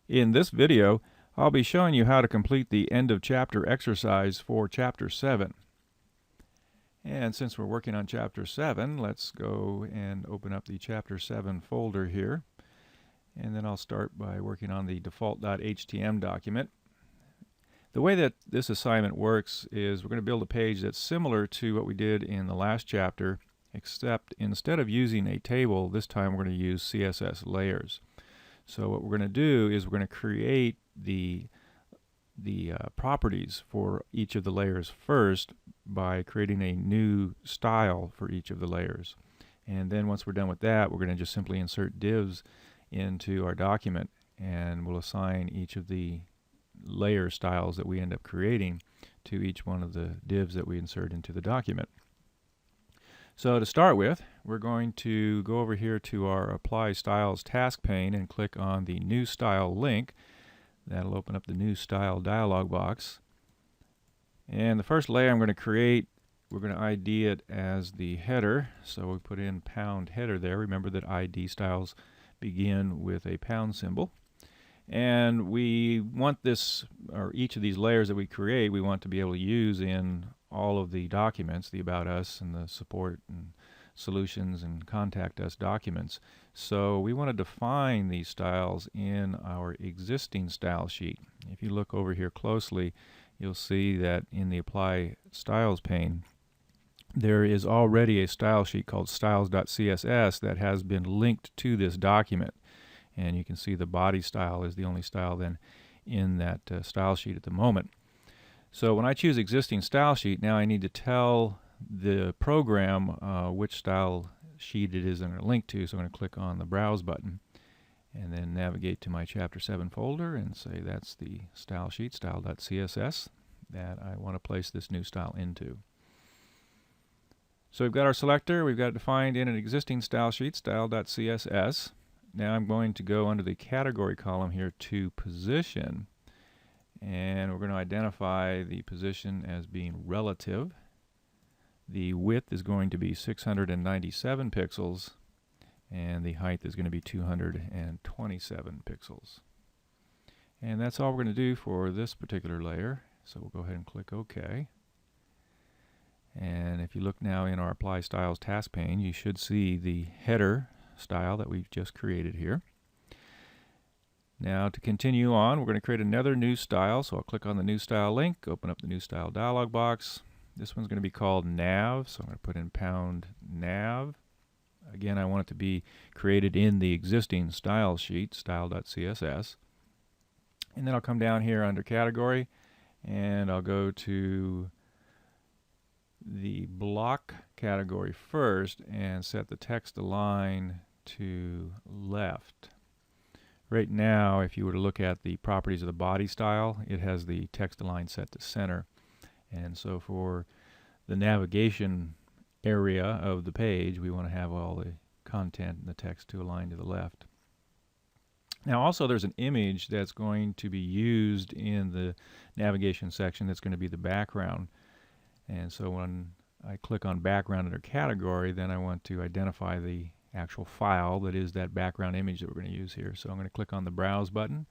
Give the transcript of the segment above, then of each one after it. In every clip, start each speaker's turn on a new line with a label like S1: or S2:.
S1: In this video, I'll be showing you how to complete the end of chapter exercise for chapter 7. And since we're working on chapter 7, let's go and open up the chapter 7 folder here. And then I'll start by working on the default.htm document. The way that this assignment works is we're going to build a page that's similar to what we did in the last chapter, except instead of using a table, this time we're going to use CSS layers. So what we're going to do is we're going to create the properties for each of the layers first by creating a new style for each of the layers. And then once we're done with that, we're going to just simply insert divs into our document, and we'll assign each of the layer styles that we end up creating to each one of the divs that we insert into the document. So to start with, we're going to go over here to our Apply Styles task pane and click on the New Style link. That'll open up the New Style dialog box. And the first layer I'm going to create, we're going to ID it as the header. So we put in pound header there. Remember that ID styles begin with a pound symbol. And we want this, or each of these layers that we create, we want to be able to use in all of the documents, the About Us and the Support and Solutions and Contact Us documents. So we want to define these styles in our existing style sheet. If you look over here closely, you'll see that in the Apply Styles pane, there is already a style sheet called styles.css that has been linked to this document. And you can see the body style is the only style then in that style sheet at the moment. So when I choose existing style sheet, now I need to tell the program which style sheet it is I'm going to link to. So I'm going to click on the Browse button and then navigate to my Chapter 7 folder and say that's the style sheet, style.css, that I want to place this new style into. So we've got our selector, we've got it defined in an existing style sheet, style.css. Now I'm going to go under the category column here to position, and we're going to identify the position as being relative. The width is going to be 697 pixels, and the height is going to be 227 pixels. And that's all we're going to do for this particular layer. So we'll go ahead and click OK. And if you look now in our Apply Styles task pane, you should see the header style that we've just created here. Now to continue on, we're going to create another new style. So I'll click on the New Style link, open up the New Style dialog box. This one's going to be called nav, so I'm going to put in pound nav. Again, I want it to be created in the existing style sheet, style.css. And then I'll come down here under category, and I'll go to the block category first and set the text align to left. Right now, if you were to look at the properties of the body style, it has the text align set to center. And so for the navigation area of the page, we want to have all the content and the text to align to the left. Now also there's an image that's going to be used in the navigation section that's going to be the background. And so when I click on background under category, then I want to identify the actual file that is that background image that we're going to use here. So I'm going to click on the Browse button,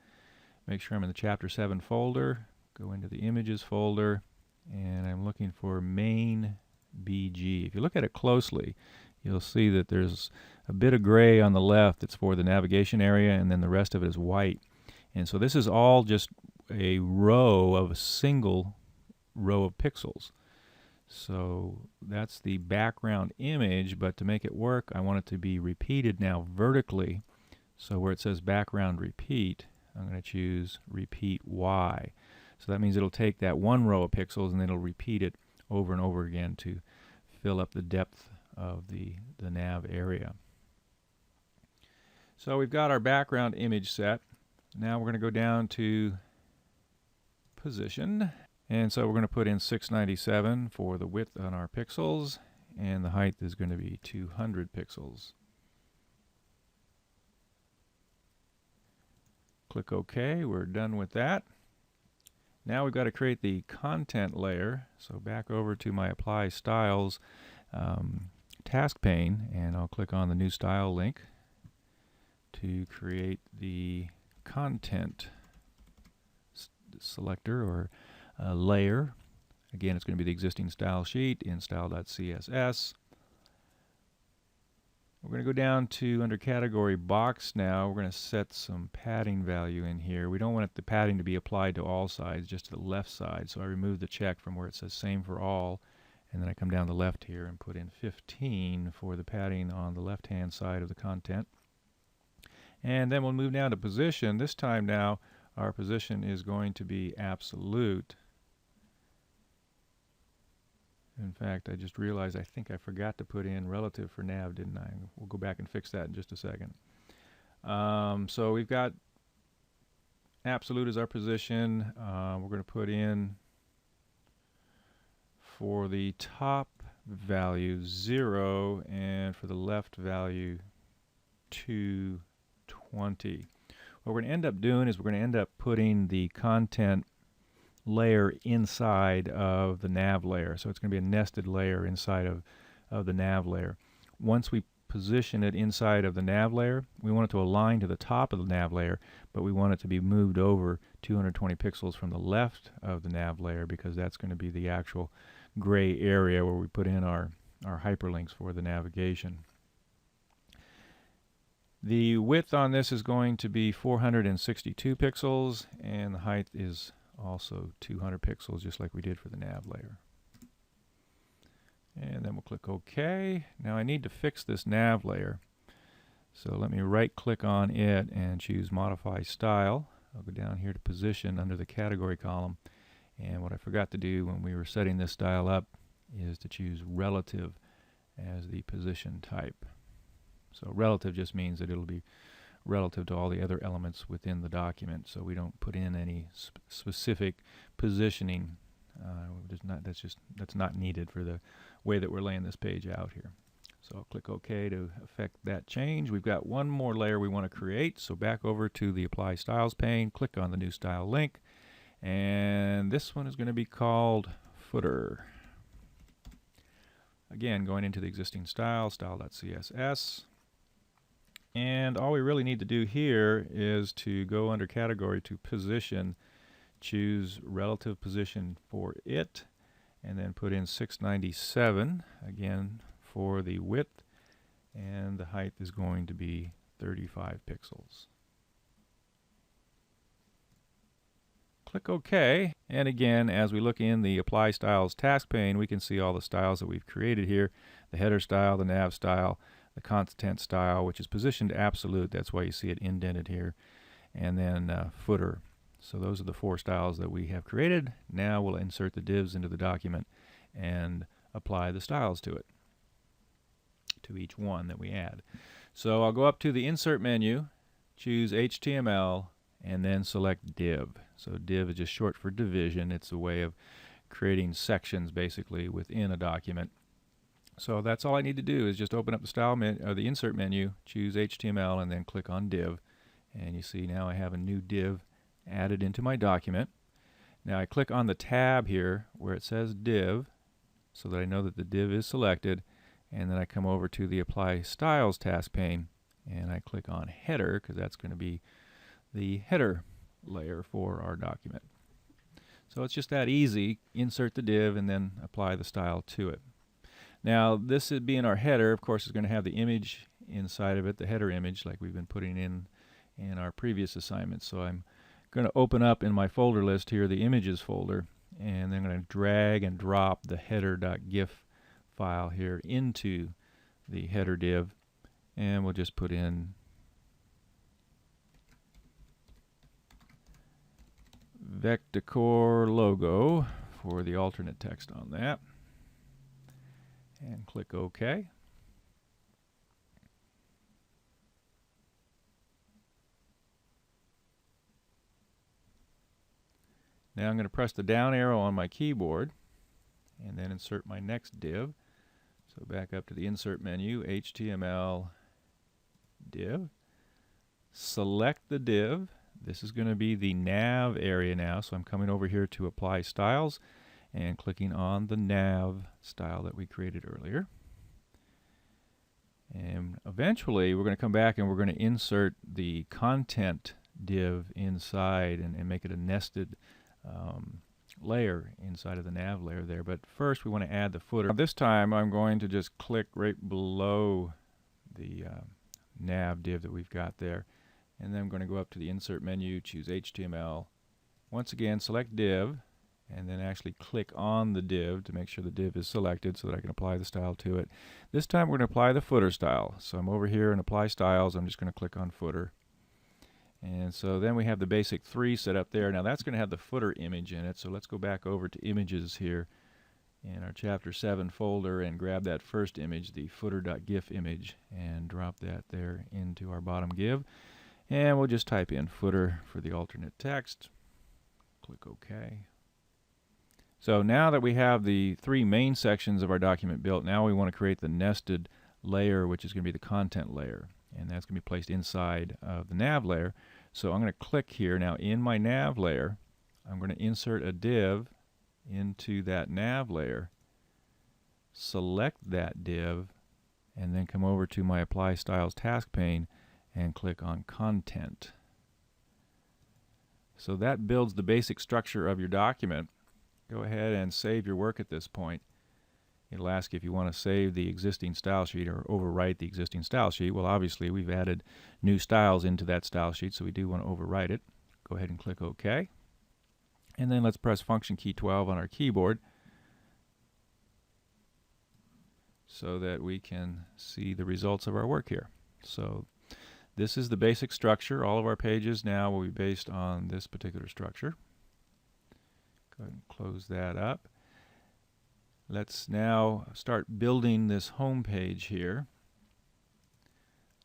S1: make sure I'm in the Chapter 7 folder, go into the Images folder, and I'm looking for main BG. If you look at it closely, you'll see that there's a bit of gray on the left that's for the navigation area, and then the rest of it is white. And so this is all just a row of a single row of pixels. So that's the background image, but to make it work, I want it to be repeated now vertically. So where it says background repeat, I'm going to choose repeat Y. So that means it'll take that one row of pixels and then it'll repeat it over and over again to fill up the depth of the nav area. So we've got our background image set. Now we're going to go down to position. And so we're going to put in 697 for the width on our pixels, and the height is going to be 200 pixels. Click OK. We're done with that. Now we've got to create the content layer. So back over to my Apply Styles task pane, and I'll click on the New Style link to create the content selector or layer. Again, it's going to be the existing style sheet in style.css. We're going to go down to under category box now. We're going to set some padding value in here. We don't want the padding to be applied to all sides, just to the left side. So I remove the check from where it says same for all, and then I come down the left here and put in 15 for the padding on the left hand side of the content. And then we'll move down to position. This time now our position is going to be absolute. In fact, I just realized I think I forgot to put in relative for nav, didn't I? We'll go back and fix that in just a second. So we've got absolute as our position. We're going to put in for the top value 0 and for the left value 220. What we're going to end up doing is we're going to end up putting the content layer inside of the nav layer. So it's going to be a nested layer inside of the nav layer. Once we position it inside of the nav layer, we want it to align to the top of the nav layer, but we want it to be moved over 220 pixels from the left of the nav layer, because that's going to be the actual gray area where we put in our hyperlinks for the navigation. The width on this is going to be 462 pixels, and the height is also 200 pixels, just like we did for the nav layer. And then we'll click OK. Now I need to fix this nav layer. So let me right click on it and choose Modify Style. I'll go down here to Position under the Category column. And what I forgot to do when we were setting this style up is to choose Relative as the position type. So relative just means that it'll be relative to all the other elements within the document, so we don't put in any specific positioning. That's not needed for the way that we're laying this page out here. So I'll click OK to affect that change. We've got one more layer we want to create, so back over to the Apply Styles pane, click on the new style link, and this one is going to be called Footer. Again, going into the existing style, style.css. And all we really need to do here is to go under category to position, choose relative position for it, and then put in 697 again for the width, and the height is going to be 35 pixels. Click OK, and again, as we look in the Apply Styles task pane, we can see all the styles that we've created here: the header style, the nav style, the content style, which is positioned absolute. That's why you see it indented here. And then footer. So those are the 4 styles that we have created. Now we'll insert the divs into the document and apply the styles to it, to each one that we add. So I'll go up to the Insert menu, choose HTML, and then select div. So div is just short for division. It's a way of creating sections basically within a document. So that's all I need to do is just open up the the Insert menu, choose HTML, and then click on Div. And you see now I have a new div added into my document. Now I click on the tab here where it says Div, so that I know that the div is selected. And then I come over to the Apply Styles task pane, and I click on Header, because that's going to be the header layer for our document. So it's just that easy. Insert the div and then apply the style to it. Now, this being our header, of course, is going to have the image inside of it, the header image, like we've been putting in our previous assignments. So I'm going to open up in my folder list here the images folder, and then I'm going to drag and drop the header.gif file here into the header div, and we'll just put in Vector logo for the alternate text on that. And click OK. Now I'm going to press the down arrow on my keyboard and then insert my next div. So back up to the Insert menu, HTML, div. Select the div. This is going to be the nav area now, so I'm coming over here to Apply Styles and clicking on the nav style that we created earlier. And eventually we're going to come back and we're going to insert the content div inside and make it a nested layer inside of the nav layer there. But first we want to add the footer. Now this time I'm going to just click right below the nav div that we've got there, and then I'm going to go up to the insert menu, choose HTML. Once again select div, and then actually click on the div to make sure the div is selected so that I can apply the style to it. This time we're going to apply the footer style. So I'm over here in apply styles. I'm just going to click on footer. And so then we have the basic 3 set up there. Now that's going to have the footer image in it. So let's go back over to images here in our chapter 7 folder and grab that first image, the footer.gif image, and drop that there into our bottom give. And we'll just type in footer for the alternate text. Click OK. So now that we have the 3 main sections of our document built, now we want to create the nested layer, which is going to be the content layer. And that's going to be placed inside of the nav layer. So I'm going to click here. Now in my nav layer, I'm going to insert a div into that nav layer, select that div, and then come over to my Apply Styles task pane and click on Content. So that builds the basic structure of your document. Go ahead and save your work at this point. It'll ask if you want to save the existing style sheet or overwrite the existing style sheet. Well, obviously we've added new styles into that style sheet, so we do want to overwrite it. Go ahead and click OK. And then let's press Function key 12 on our keyboard so that we can see the results of our work here. So this is the basic structure. All of our pages now will be based on this particular structure. Go ahead and close that up. Let's now start building this home page here.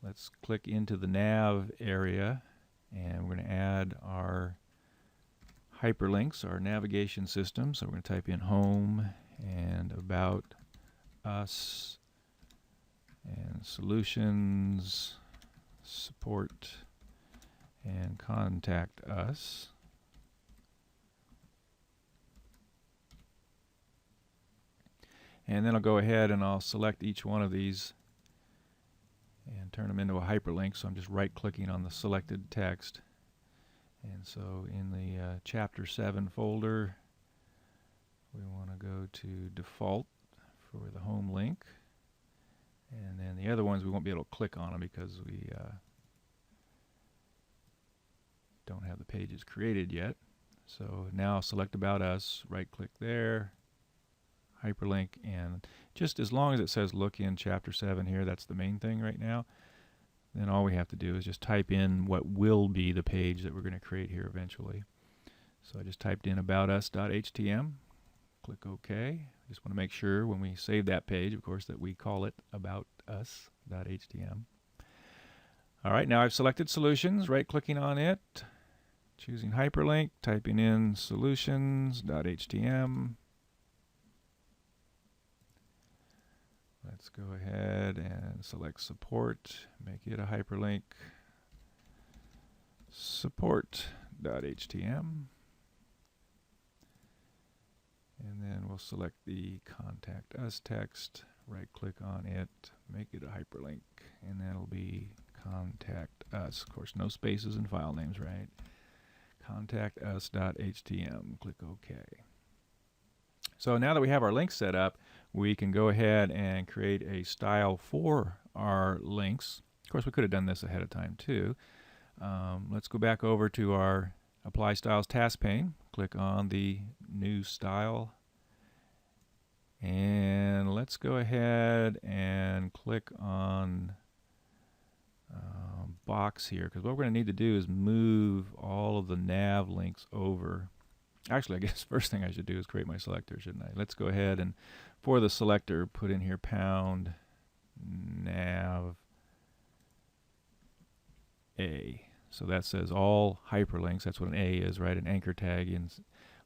S1: Let's click into the nav area, and we're going to add our hyperlinks, our navigation system. So we're going to type in home and about us and solutions, support, and contact us. And then I'll go ahead and I'll select each one of these and turn them into a hyperlink. So I'm just right-clicking on the selected text. And so in the Chapter 7 folder, we want to go to Default for the home link. And then the other ones, we won't be able to click on them because we don't have the pages created yet. So now select About Us, right-click there, hyperlink, and just as long as it says look in Chapter 7 here, that's the main thing right now, then all we have to do is just type in what will be the page that we're going to create here eventually. So I just typed in aboutus.htm, click OK. I just want to make sure when we save that page, of course, that we call it aboutus.htm. Alright, now I've selected solutions, right-clicking on it, choosing hyperlink, typing in solutions.htm. Let's go ahead and select support, make it a hyperlink, support.htm. And then we'll select the contact us text, right click on it, make it a hyperlink, and that'll be contact us. Of course, no spaces and file names, right? contactus.htm, click OK. So now that we have our links set up, we can go ahead and create a style for our links. Of course, we could have done this ahead of time too. Let's go back over to our Apply Styles task pane, click on the new style, and let's go ahead and click on box here, because what we're going to need to do is move all of the nav links over. Actually, I guess first thing I should do is create my selector, shouldn't I? Let's go ahead and for the selector put in here pound nav A. So that says all hyperlinks. That's what an A is, right? An anchor tag. And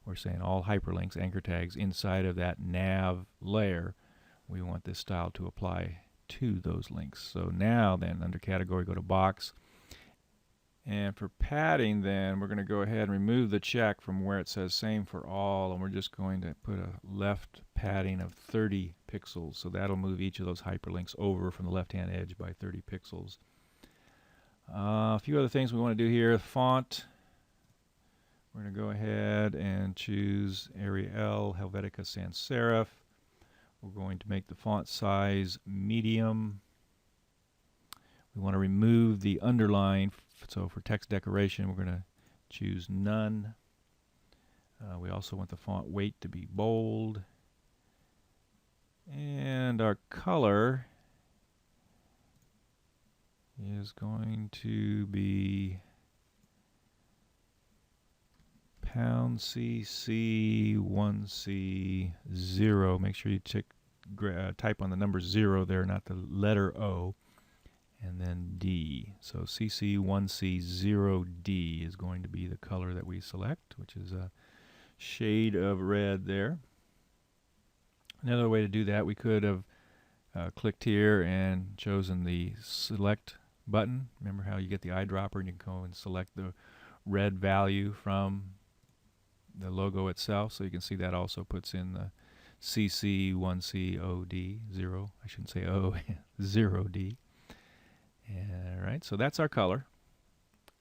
S1: we're saying all hyperlinks, anchor tags inside of that nav layer. We want this style to apply to those links. So now then under category go to box. And for padding then we're going to go ahead and remove the check from where it says same for all, and we're just going to put a left padding of 30 pixels. So that'll move each of those hyperlinks over from the left hand edge by 30 pixels. A few other things we want to do here. Font. We're going to go ahead and choose Arial Helvetica Sans Serif. We're going to make the font size medium. We want to remove the underline. So for text decoration, we're going to choose none. We also want the font weight to be bold. And our color is going to be £CC1C0. Make sure you type on the number 0 there, not the letter O, and then D. So CC1C0D is going to be the color that we select, which is a shade of red there. Another way to do that, we could have clicked here and chosen the select button. Remember how you get the eyedropper and you can go and select the red value from the logo itself, so you can see that also puts in the CC1COD 0. I shouldn't say O, 0D. All right, so that's our color.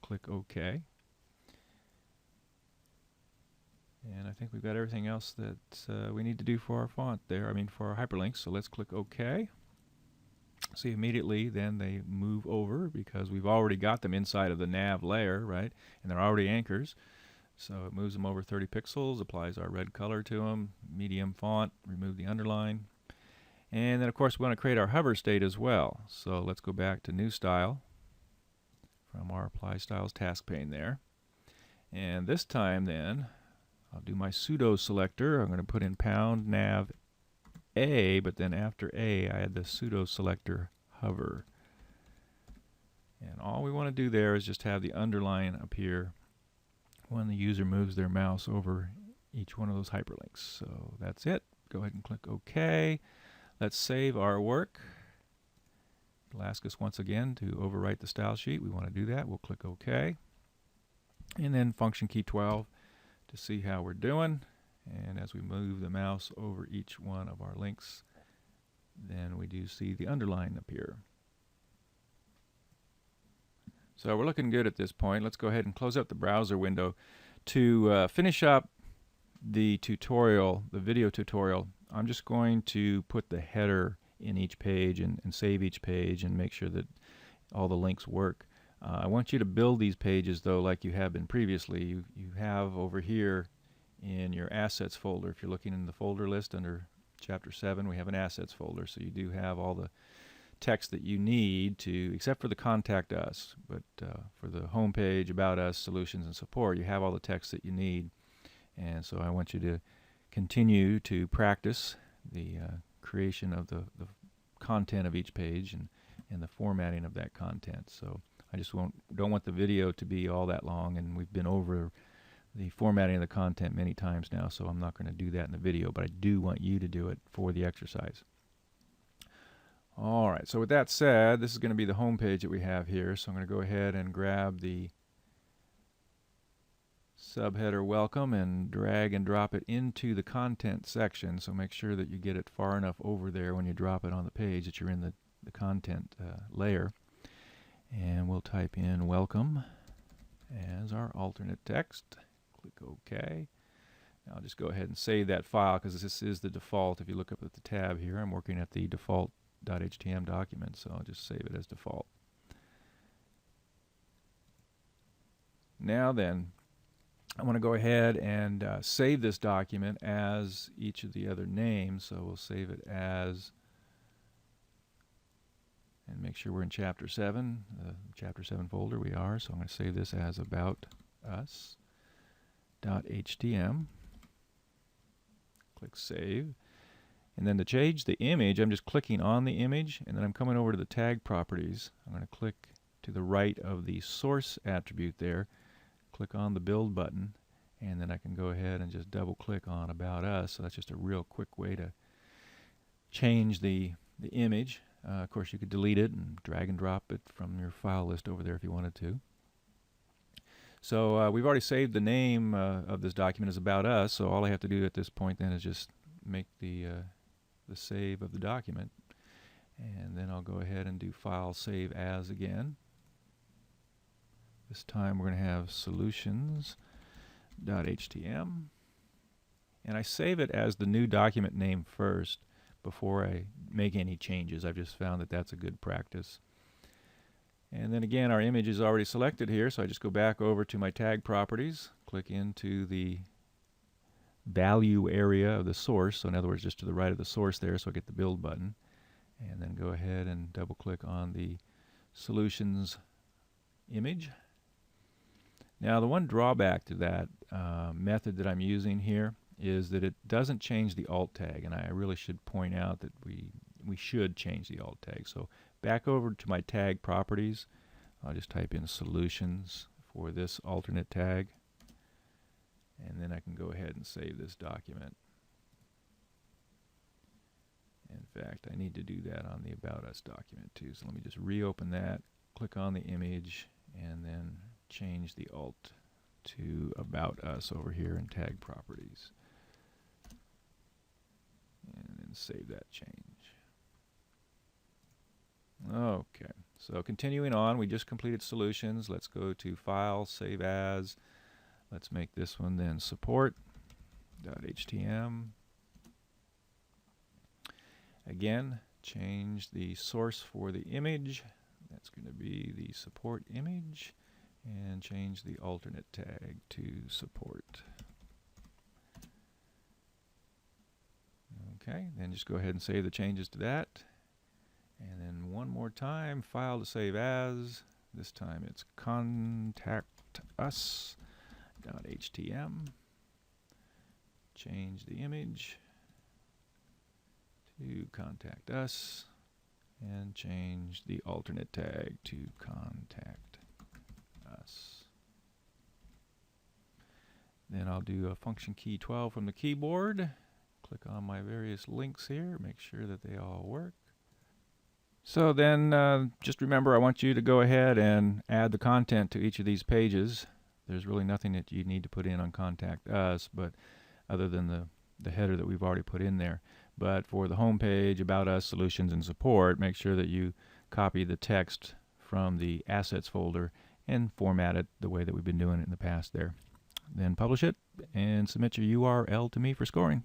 S1: Click OK. And I think we've got everything else that we need to do for our font there, for our hyperlinks. So let's click OK. See, immediately then they move over because we've already got them inside of the nav layer, right? And they're already anchors. So it moves them over 30 pixels, applies our red color to them, medium font, remove the underline. And then of course we want to create our hover state as well. So let's go back to New Style from our Apply Styles task pane there. And this time then, I'll do my pseudo selector. I'm going to put in #nav A, but then after A I add the pseudo selector hover. And all we want to do there is just have the underline appear when the user moves their mouse over each one of those hyperlinks. So that's it. Go ahead and click OK. Let's save our work. It'll ask us once again to overwrite the style sheet. We want to do that. We'll click OK. And then function key 12 to see how we're doing. And as we move the mouse over each one of our links, then we do see the underline appear. So we're looking good at this point. Let's go ahead and close up the browser window. To finish up the tutorial, the video tutorial, I'm just going to put the header in each page and save each page and make sure that all the links work. I want you to build these pages though like you have been previously. You have over here in your assets folder, if you're looking in the folder list under chapter 7, we have an assets folder, so you do have all the text that you need to, except for the contact us, but for the home page, about us, solutions, and support, you have all the text that you need. And so I want you to continue to practice the creation of the content of each page and the formatting of that content. So I just don't want the video to be all that long, and we've been over the formatting of the content many times now, so I'm not going to do that in the video, but I do want you to do it for the exercise. Alright, so with that said, this is going to be the home page that we have here, so I'm going to go ahead and grab the subheader welcome and drag and drop it into the content section. So make sure that you get it far enough over there when you drop it on the page that you're in the content layer. And we'll type in welcome as our alternate text. Click OK. Now I'll just go ahead and save that file because this is the default. If you look up at the tab here, I'm working at the default .htm document, so I'll just save it as default. Now then, I want to go ahead and save this document as each of the other names, so we'll save it as, and make sure we're in chapter 7, chapter 7 folder we are, so I'm going to save this as about us.htm. Click save. And then to change the image, I'm just clicking on the image, and then I'm coming over to the tag properties. I'm going to click to the right of the source attribute there, click on the build button, and then I can go ahead and just double click on about us. So that's just a real quick way to change the image. Of course you could delete it and drag and drop it from your file list over there if you wanted to. So we've already saved the name of this document as about us, so all I have to do at this point then is just make the save of the document, and then I'll go ahead and do file save as again. This time we're going to have solutions.htm. And I save it as the new document name first before I make any changes. I've just found that that's a good practice. And then again, our image is already selected here, so I just go back over to my tag properties, click into the value area of the source, so in other words just to the right of the source there, so I get the build button, and then go ahead and double click on the solutions image. Now the one drawback to that method that I'm using here is that it doesn't change the alt tag, and I really should point out that we should change the alt tag. So back over to my tag properties, I'll just type in solutions for this alternate tag, and then I can go ahead and save this document. In fact, I need to do that on the About Us document too, so let me just reopen that, click on the image, and then change the alt to About Us over here in tag properties, and then save that change. Okay, so continuing on, we just completed solutions. Let's go to File, Save As. Let's make this one then support.htm. Again, change the source for the image. That's going to be the support image, and change the alternate tag to support. Okay, then just go ahead and save the changes to that. And then one more time, File to Save As. This time it's contactus.htm. Change the image to Contact Us, and change the alternate tag to Contact Us. Then I'll do a function key 12 from the keyboard. Click on my various links here, make sure that they all work. So then just remember, I want you to go ahead and add the content to each of these pages. There's really nothing that you need to put in on Contact Us, but other than the header that we've already put in there. But for the home page, About Us, Solutions, and Support, make sure that you copy the text from the Assets folder and format it the way that we've been doing it in the past there. Then publish it and submit your URL to me for scoring.